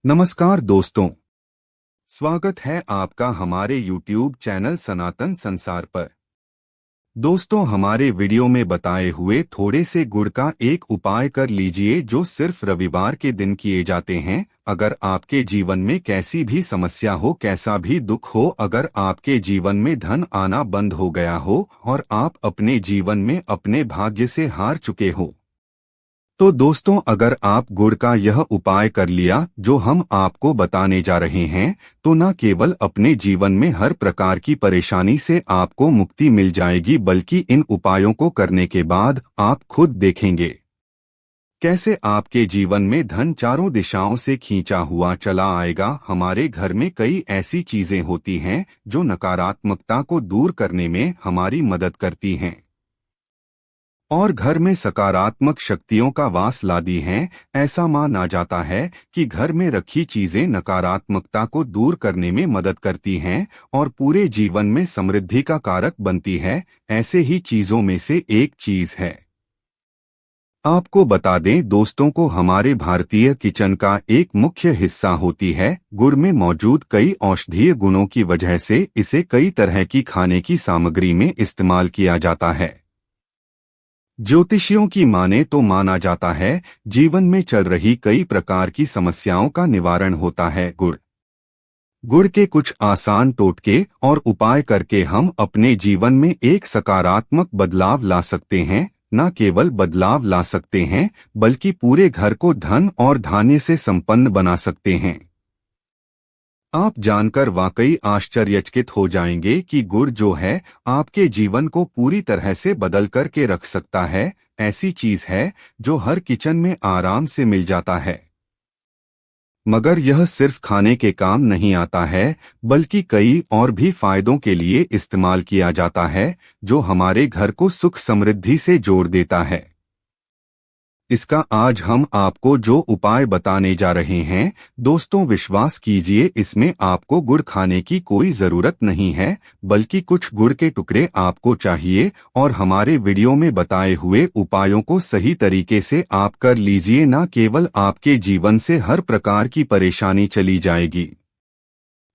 नमस्कार दोस्तों, स्वागत है आपका हमारे YouTube चैनल सनातन संसार पर। दोस्तों, हमारे वीडियो में बताए हुए थोड़े से गुड़ का एक उपाय कर लीजिए जो सिर्फ रविवार के दिन किए जाते हैं। अगर आपके जीवन में कैसी भी समस्या हो, कैसा भी दुख हो, अगर आपके जीवन में धन आना बंद हो गया हो और आप अपने जीवन में अपने भाग्य से हार चुके हो, तो दोस्तों अगर आप गुड़ का यह उपाय कर लिया जो हम आपको बताने जा रहे हैं, तो न केवल अपने जीवन में हर प्रकार की परेशानी से आपको मुक्ति मिल जाएगी, बल्कि इन उपायों को करने के बाद आप खुद देखेंगे कैसे आपके जीवन में धन चारों दिशाओं से खींचा हुआ चला आएगा। हमारे घर में कई ऐसी चीजें होती हैं जो नकारात्मकता को दूर करने में हमारी मदद करती हैं और घर में सकारात्मक शक्तियों का वास लाती हैं। ऐसा माना जाता है कि घर में रखी चीजें नकारात्मकता को दूर करने में मदद करती हैं और पूरे जीवन में समृद्धि का कारक बनती है। ऐसे ही चीजों में से एक चीज है, आपको बता दें दोस्तों को, हमारे भारतीय किचन का एक मुख्य हिस्सा होती है गुड़ में मौजूद कई औषधीय गुणों की वजह से इसे कई तरह की खाने की सामग्री में इस्तेमाल किया जाता है। ज्योतिषियों की माने तो माना जाता है जीवन में चल रही कई प्रकार की समस्याओं का निवारण होता है गुड़ के कुछ आसान टोटके और उपाय करके हम अपने जीवन में एक सकारात्मक बदलाव ला सकते हैं। न केवल बदलाव ला सकते हैं बल्कि पूरे घर को धन और धान्य से संपन्न बना सकते हैं। आप जानकर वाकई आश्चर्यचकित हो जाएंगे कि गुड़ जो है आपके जीवन को पूरी तरह से बदल कर के रख सकता है। ऐसी चीज है जो हर किचन में आराम से मिल जाता है, मगर यह सिर्फ खाने के काम नहीं आता है बल्कि कई और भी फायदों के लिए इस्तेमाल किया जाता है जो हमारे घर को सुख समृद्धि से जोड़ देता है। इसका आज हम आपको जो उपाय बताने जा रहे हैं दोस्तों, विश्वास कीजिए इसमें आपको गुड़ खाने की कोई जरूरत नहीं है, बल्कि कुछ गुड़ के टुकड़े आपको चाहिए और हमारे वीडियो में बताए हुए उपायों को सही तरीके से आप कर लीजिए। न केवल आपके जीवन से हर प्रकार की परेशानी चली जाएगी,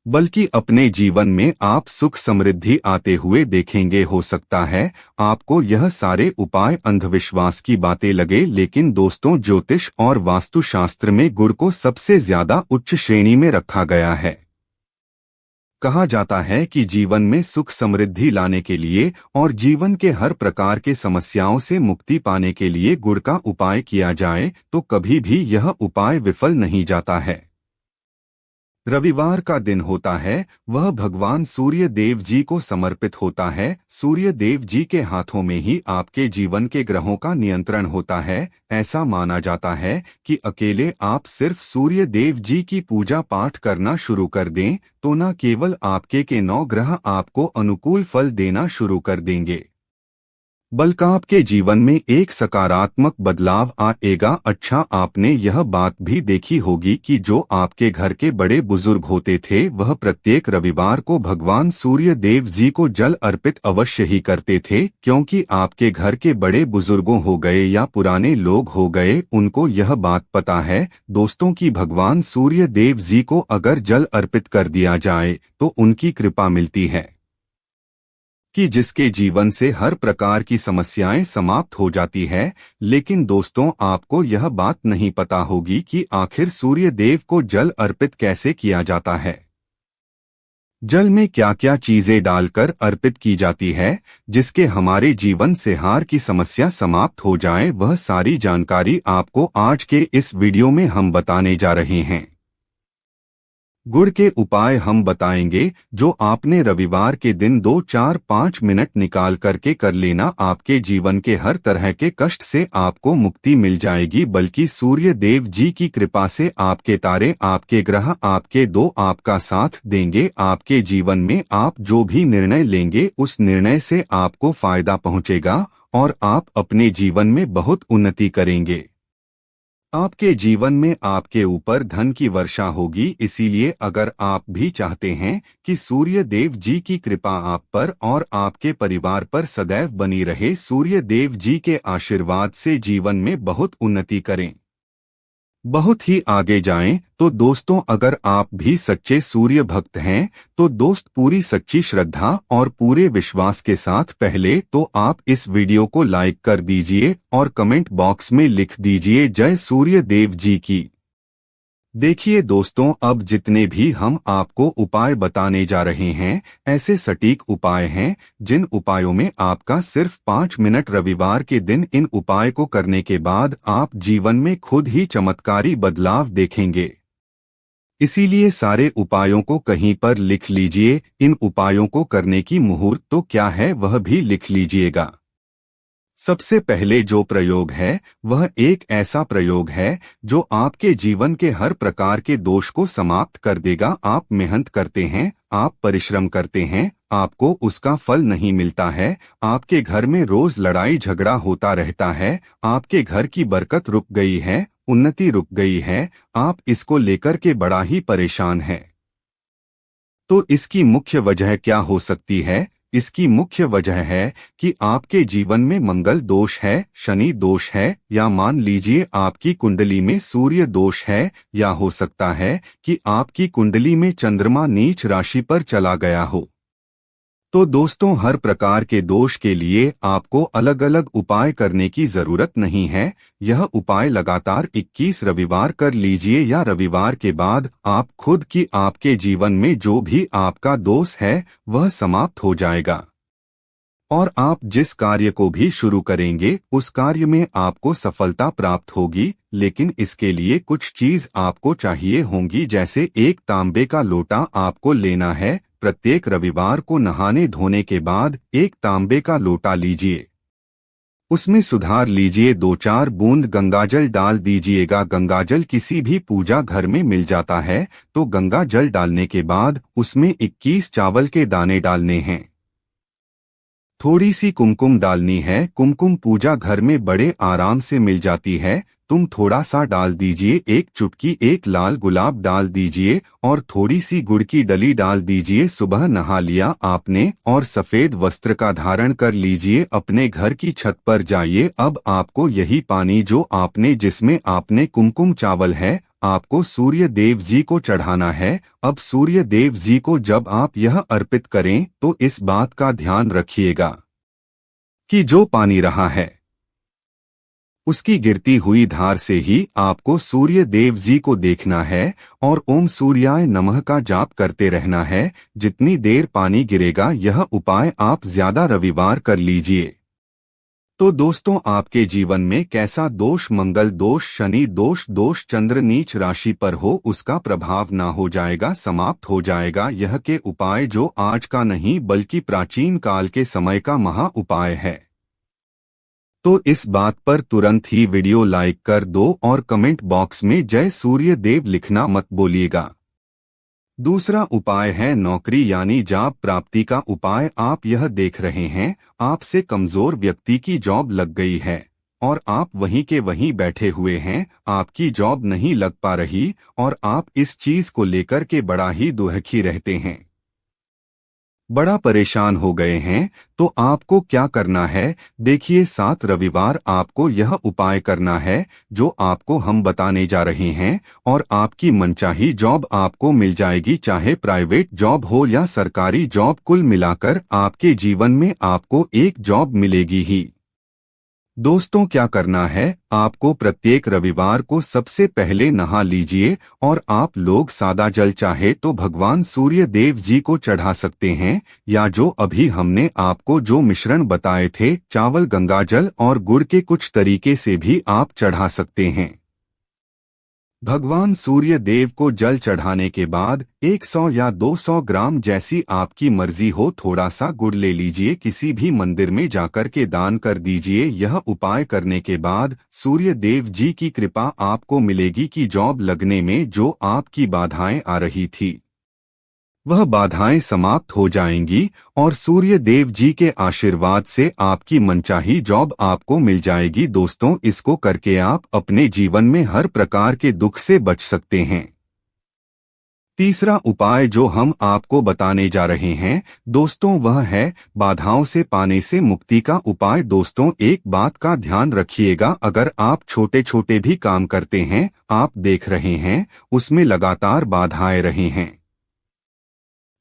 बल्कि अपने जीवन में आप सुख समृद्धि आते हुए देखेंगे। हो सकता है आपको यह सारे उपाय अंधविश्वास की बातें लगे, लेकिन दोस्तों ज्योतिष और वास्तुशास्त्र में गुड़ को सबसे ज्यादा उच्च श्रेणी में रखा गया है। कहा जाता है कि जीवन में सुख समृद्धि लाने के लिए और जीवन के हर प्रकार के समस्याओं से मुक्ति पाने के लिए गुड़ का उपाय किया जाए तो कभी भी यह उपाय विफल नहीं जाता है। रविवार का दिन होता है वह भगवान सूर्य देव जी को समर्पित होता है। सूर्य देव जी के हाथों में ही आपके जीवन के ग्रहों का नियंत्रण होता है। ऐसा माना जाता है कि अकेले आप सिर्फ सूर्य देव जी की पूजा पाठ करना शुरू कर दें तो न केवल आपके के 9 ग्रह आपको अनुकूल फल देना शुरू कर देंगे, बल्कि आपके जीवन में एक सकारात्मक बदलाव आएगा। अच्छा, आपने यह बात भी देखी होगी कि जो आपके घर के बड़े बुजुर्ग होते थे वह प्रत्येक रविवार को भगवान सूर्य देव जी को जल अर्पित अवश्य ही करते थे, क्योंकि आपके घर के बड़े बुजुर्गों हो गए या पुराने लोग हो गए, उनको यह बात पता है दोस्तों कि भगवान सूर्य देव जी को अगर जल अर्पित कर दिया जाए तो उनकी कृपा मिलती है कि जिसके जीवन से हर प्रकार की समस्याएं समाप्त हो जाती है। लेकिन दोस्तों आपको यह बात नहीं पता होगी कि आखिर सूर्य देव को जल अर्पित कैसे किया जाता है। जल में क्या क्या चीजें डालकर अर्पित की जाती है जिसके हमारे जीवन से हार की समस्या समाप्त हो जाए, वह सारी जानकारी आपको आज के इस वीडियो में हम बताने जा रहे हैं। गुड़ के उपाय हम बताएंगे जो आपने रविवार के दिन 2-4-5 मिनट निकाल करके कर लेना। आपके जीवन के हर तरह के कष्ट से आपको मुक्ति मिल जाएगी, बल्कि सूर्य देव जी की कृपा से आपके तारे, आपके ग्रह, आपके दो आपका साथ देंगे। आपके जीवन में आप जो भी निर्णय लेंगे उस निर्णय से आपको फायदा पहुंचेगा और आप अपने जीवन में बहुत उन्नति करेंगे। आपके जीवन में आपके ऊपर धन की वर्षा होगी। इसीलिए अगर आप भी चाहते हैं कि सूर्य देव जी की कृपा आप पर और आपके परिवार पर सदैव बनी रहे, सूर्य देव जी के आशीर्वाद से जीवन में बहुत उन्नति करें, बहुत ही आगे जाएं तो दोस्तों, अगर आप भी सच्चे सूर्य भक्त हैं तो दोस्त पूरी सच्ची श्रद्धा और पूरे विश्वास के साथ पहले तो आप इस वीडियो को लाइक कर दीजिए और कमेंट बॉक्स में लिख दीजिए जय सूर्य देव जी की। देखिए दोस्तों, अब जितने भी हम आपको उपाय बताने जा रहे हैं ऐसे सटीक उपाय हैं जिन उपायों में आपका सिर्फ 5 मिनट रविवार के दिन इन उपाय को करने के बाद आप जीवन में खुद ही चमत्कारी बदलाव देखेंगे। इसीलिए सारे उपायों को कहीं पर लिख लीजिए। इन उपायों को करने की मुहूर्त तो क्या है वह भी लिख लीजिएगा। सबसे पहले जो प्रयोग है वह एक ऐसा प्रयोग है जो आपके जीवन के हर प्रकार के दोष को समाप्त कर देगा। आप मेहनत करते हैं, आप परिश्रम करते हैं, आपको उसका फल नहीं मिलता है, आपके घर में रोज लड़ाई झगड़ा होता रहता है, आपके घर की बरकत रुक गई है, उन्नति रुक गई है, आप इसको लेकर के बड़ा ही परेशान हैं। तो इसकी मुख्य वजह क्या हो सकती है? इसकी मुख्य वजह है कि आपके जीवन में मंगल दोष है, शनि दोष है, या मान लीजिए आपकी कुंडली में सूर्य दोष है, या हो सकता है कि आपकी कुंडली में चंद्रमा नीच राशि पर चला गया हो। तो दोस्तों, हर प्रकार के दोष के लिए आपको अलग अलग उपाय करने की जरूरत नहीं है। यह उपाय लगातार 21 रविवार कर लीजिए या रविवार के बाद आप खुद की आपके जीवन में जो भी आपका दोष है वह समाप्त हो जाएगा और आप जिस कार्य को भी शुरू करेंगे उस कार्य में आपको सफलता प्राप्त होगी। लेकिन इसके लिए कुछ चीज आपको चाहिए होंगी, जैसे एक तांबे का लोटा आपको लेना है। प्रत्येक रविवार को नहाने धोने के बाद एक तांबे का लोटा लीजिए, उसमें सुधार लीजिए, 2-4 बूंद गंगाजल डाल दीजिएगा। गंगाजल किसी भी पूजा घर में मिल जाता है। तो गंगा जल डालने के बाद उसमें 21 चावल के दाने डालने हैं। थोड़ी सी कुमकुम डालनी है। कुमकुम पूजा घर में बड़े आराम से मिल जाती है। तुम थोड़ा सा डाल दीजिए, एक चुटकी एक लाल गुलाब डाल दीजिए और थोड़ी सी गुड़ की डली डाल दीजिए। सुबह नहा लिया आपने और सफेद वस्त्र का धारण कर लीजिए, अपने घर की छत पर जाइए। अब आपको यही पानी जो आपने जिसमें आपने कुमकुम चावल है आपको सूर्य देव जी को चढ़ाना है। अब सूर्य देव जी को जब आप यह अर्पित करें तो इस बात का ध्यान रखिएगा कि जो पानी रहा है उसकी गिरती हुई धार से ही आपको सूर्य देव जी को देखना है और ओम सूर्याय नमः का जाप करते रहना है। जितनी देर पानी गिरेगा यह उपाय आप ज्यादा रविवार कर लीजिए। तो दोस्तों, आपके जीवन में कैसा दोष, मंगल दोष, शनि दोष, दोष चंद्र नीच राशि पर हो, उसका प्रभाव ना हो जाएगा, समाप्त हो जाएगा। यह के उपाय जो आज का नहीं बल्कि प्राचीन काल के समय का महा उपाय है। तो इस बात पर तुरंत ही वीडियो लाइक कर दो और कमेंट बॉक्स में जय सूर्य देव लिखना मत भूलिएगा। दूसरा उपाय है नौकरी यानी जॉब प्राप्ति का उपाय। आप यह देख रहे हैं आपसे कमजोर व्यक्ति की जॉब लग गई है और आप वहीं के वहीं बैठे हुए हैं, आपकी जॉब नहीं लग पा रही और आप इस चीज को लेकर के बड़ा ही दुखी रहते हैं, बड़ा परेशान हो गए हैं। तो आपको क्या करना है? देखिए, 7 रविवार आपको यह उपाय करना है जो आपको हम बताने जा रहे हैं और आपकी मनचाही जॉब आपको मिल जाएगी, चाहे प्राइवेट जॉब हो या सरकारी जॉब। कुल मिलाकर आपके जीवन में आपको एक जॉब मिलेगी ही। दोस्तों, क्या करना है? आपको प्रत्येक रविवार को सबसे पहले नहा लीजिए और आप लोग सादा जल चाहे तो भगवान सूर्य देव जी को चढ़ा सकते हैं, या जो अभी हमने आपको जो मिश्रण बताए थे चावल, गंगाजल और गुड़ के, कुछ तरीके से भी आप चढ़ा सकते हैं। भगवान सूर्य देव को जल चढ़ाने के बाद 100 या 200 ग्राम, जैसी आपकी मर्जी हो, थोड़ा सा गुड़ ले लीजिए, किसी भी मंदिर में जाकर के दान कर दीजिए। यह उपाय करने के बाद सूर्य देव जी की कृपा आपको मिलेगी कि जॉब लगने में जो आपकी बाधाएं आ रही थी वह बाधाएं समाप्त हो जाएंगी और सूर्य देव जी के आशीर्वाद से आपकी मनचाही जॉब आपको मिल जाएगी। दोस्तों, इसको करके आप अपने जीवन में हर प्रकार के दुख से बच सकते हैं। तीसरा उपाय जो हम आपको बताने जा रहे हैं दोस्तों वह है बाधाओं से पाने से मुक्ति का उपाय। दोस्तों एक बात का ध्यान रखिएगा, अगर आप छोटे छोटे भी काम करते हैं, आप देख रहे हैं उसमें लगातार बाधाएं रही हैं,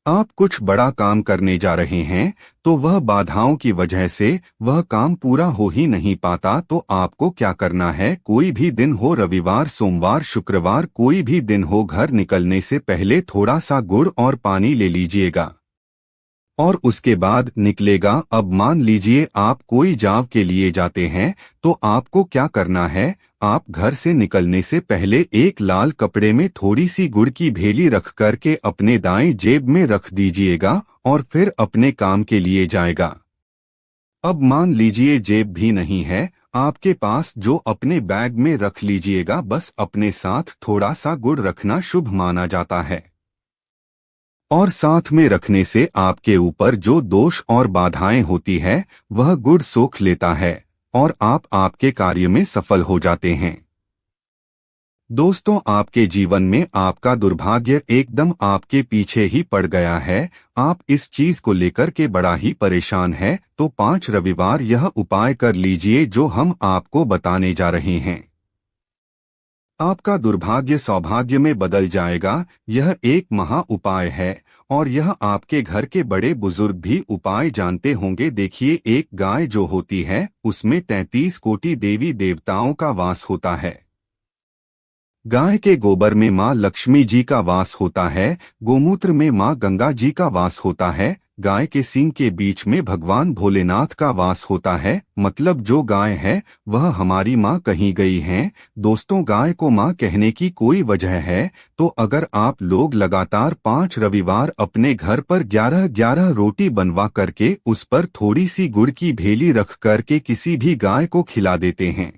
आप कुछ बड़ा काम करने जा रहे हैं तो वह बाधाओं की वजह से वह काम पूरा हो ही नहीं पाता, तो आपको क्या करना है, कोई भी दिन हो, रविवार सोमवार शुक्रवार कोई भी दिन हो, घर निकलने से पहले थोड़ा सा गुड़ और पानी ले लीजिएगा और उसके बाद निकलेगा। अब मान लीजिए आप कोई जॉब के लिए जाते हैं तो आपको क्या करना है, आप घर से निकलने से पहले एक लाल कपड़े में थोड़ी सी गुड़ की भेली रख करके अपने दाएं जेब में रख दीजिएगा और फिर अपने काम के लिए जाएगा। अब मान लीजिए जेब भी नहीं है आपके पास, जो अपने बैग में रख लीजिएगा, बस अपने साथ थोड़ा सा गुड़ रखना शुभ माना जाता है और साथ में रखने से आपके ऊपर जो दोष और बाधाएं होती है वह गुड़ सोख लेता है और आप आपके कार्य में सफल हो जाते हैं। दोस्तों आपके जीवन में आपका दुर्भाग्य एकदम आपके पीछे ही पड़ गया है, आप इस चीज को लेकर के बड़ा ही परेशान है, तो 5 रविवार यह उपाय कर लीजिए जो हम आपको बताने जा रहे हैं। आपका दुर्भाग्य सौभाग्य में बदल जाएगा। यह एक महा उपाय है और यह आपके घर के बड़े बुजुर्ग भी उपाय जानते होंगे। देखिए एक गाय जो होती है उसमें 33 कोटि देवी देवताओं का वास होता है। गाय के गोबर में माँ लक्ष्मी जी का वास होता है, गोमूत्र में माँ गंगा जी का वास होता है, गाय के सींग के बीच में भगवान भोलेनाथ का वास होता है। मतलब जो गाय है वह हमारी माँ कही गई है। दोस्तों गाय को माँ कहने की कोई वजह है, तो अगर आप लोग लगातार 5 रविवार अपने घर पर 11-11 रोटी बनवा करके उस पर थोड़ी सी गुड़ की भेली रख करके किसी भी गाय को खिला देते हैं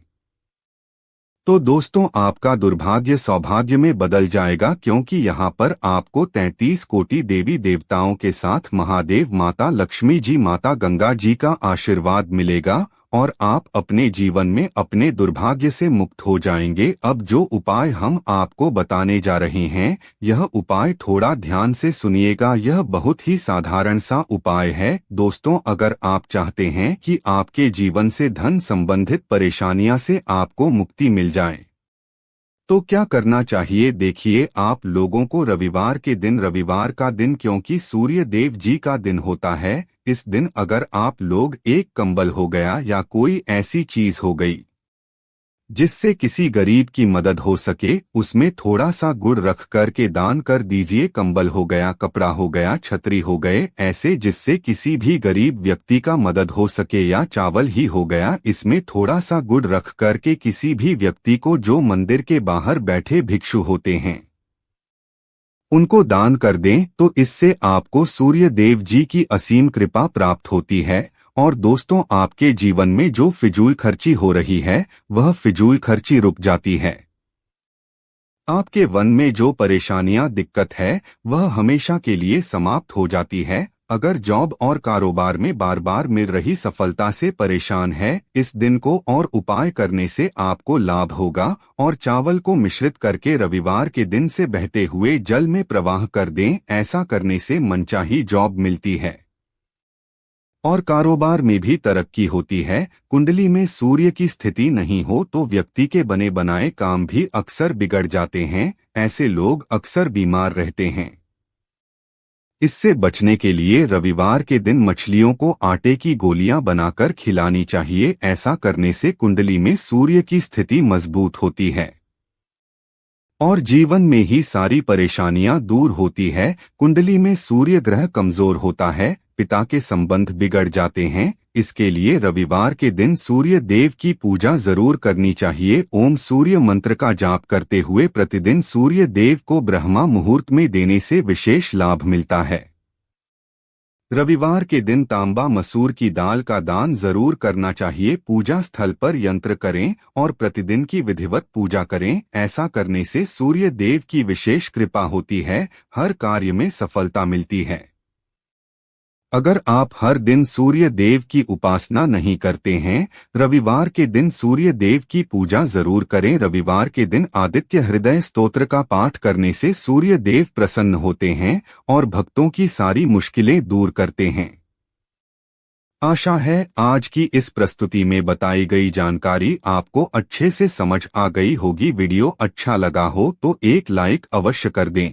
तो दोस्तों आपका दुर्भाग्य सौभाग्य में बदल जाएगा, क्योंकि यहाँ पर आपको 33 कोटि देवी देवताओं के साथ महादेव, माता लक्ष्मी जी, माता गंगा जी का आशीर्वाद मिलेगा और आप अपने जीवन में अपने दुर्भाग्य से मुक्त हो जाएंगे। अब जो उपाय हम आपको बताने जा रहे हैं यह उपाय थोड़ा ध्यान से सुनिएगा, यह बहुत ही साधारण सा उपाय है। दोस्तों अगर आप चाहते हैं कि आपके जीवन से धन संबंधित परेशानियां से आपको मुक्ति मिल जाए तो क्या करना चाहिए, देखिए आप लोगों को रविवार के दिन, रविवार का दिन क्योंकि सूर्य देव जी का दिन होता है, इस दिन अगर आप लोग एक कंबल हो गया या कोई ऐसी चीज हो गई जिससे किसी गरीब की मदद हो सके, उसमें थोड़ा सा गुड़ रख कर के दान कर दीजिए। कंबल हो गया, कपड़ा हो गया, छतरी हो गए, ऐसे जिससे किसी भी गरीब व्यक्ति का मदद हो सके, या चावल ही हो गया, इसमें थोड़ा सा गुड़ रख कर के किसी भी व्यक्ति को जो मंदिर के बाहर बैठे भिक्षु होते हैं उनको दान कर दें, तो इससे आपको सूर्य देव जी की असीम कृपा प्राप्त होती है और दोस्तों आपके जीवन में जो फिजूल खर्ची हो रही है वह फिजूल खर्ची रुक जाती है। आपके वन में जो परेशानियां, दिक्कत है वह हमेशा के लिए समाप्त हो जाती है। अगर जॉब और कारोबार में बार बार मिल रही सफलता से परेशान है, इस दिन को और उपाय करने से आपको लाभ होगा और चावल को मिश्रित करके रविवार के दिन से बहते हुए जल में प्रवाह कर दें। ऐसा करने से मनचाही जॉब मिलती है और कारोबार में भी तरक्की होती है। कुंडली में सूर्य की स्थिति नहीं हो तो व्यक्ति के बने बनाए काम भी अक्सर बिगड़ जाते हैं, ऐसे लोग अक्सर बीमार रहते हैं। इससे बचने के लिए रविवार के दिन मछलियों को आटे की गोलियां बनाकर खिलानी चाहिए। ऐसा करने से कुंडली में सूर्य की स्थिति मजबूत होती है और जीवन में ही सारी परेशानियां दूर होती है। कुंडली में सूर्य ग्रह कमजोर होता है, पिता के संबंध बिगड़ जाते हैं। इसके लिए रविवार के दिन सूर्य देव की पूजा जरूर करनी चाहिए। ओम सूर्य मंत्र का जाप करते हुए प्रतिदिन सूर्य देव को ब्रह्मा मुहूर्त में देने से विशेष लाभ मिलता है। रविवार के दिन तांबा मसूर की दाल का दान जरूर करना चाहिए। पूजा स्थल पर यंत्र करें और प्रतिदिन की विधिवत पूजा करें। ऐसा करने से सूर्य देव की विशेष कृपा होती है, हर कार्य में सफलता मिलती है। अगर आप हर दिन सूर्य देव की उपासना नहीं करते हैं, रविवार के दिन सूर्य देव की पूजा जरूर करें। रविवार के दिन आदित्य हृदय स्तोत्र का पाठ करने से सूर्य देव प्रसन्न होते हैं और भक्तों की सारी मुश्किलें दूर करते हैं। आशा है आज की इस प्रस्तुति में बताई गई जानकारी आपको अच्छे से समझ आ गई होगी। वीडियो अच्छा लगा हो तो एक लाइक अवश्य कर दें।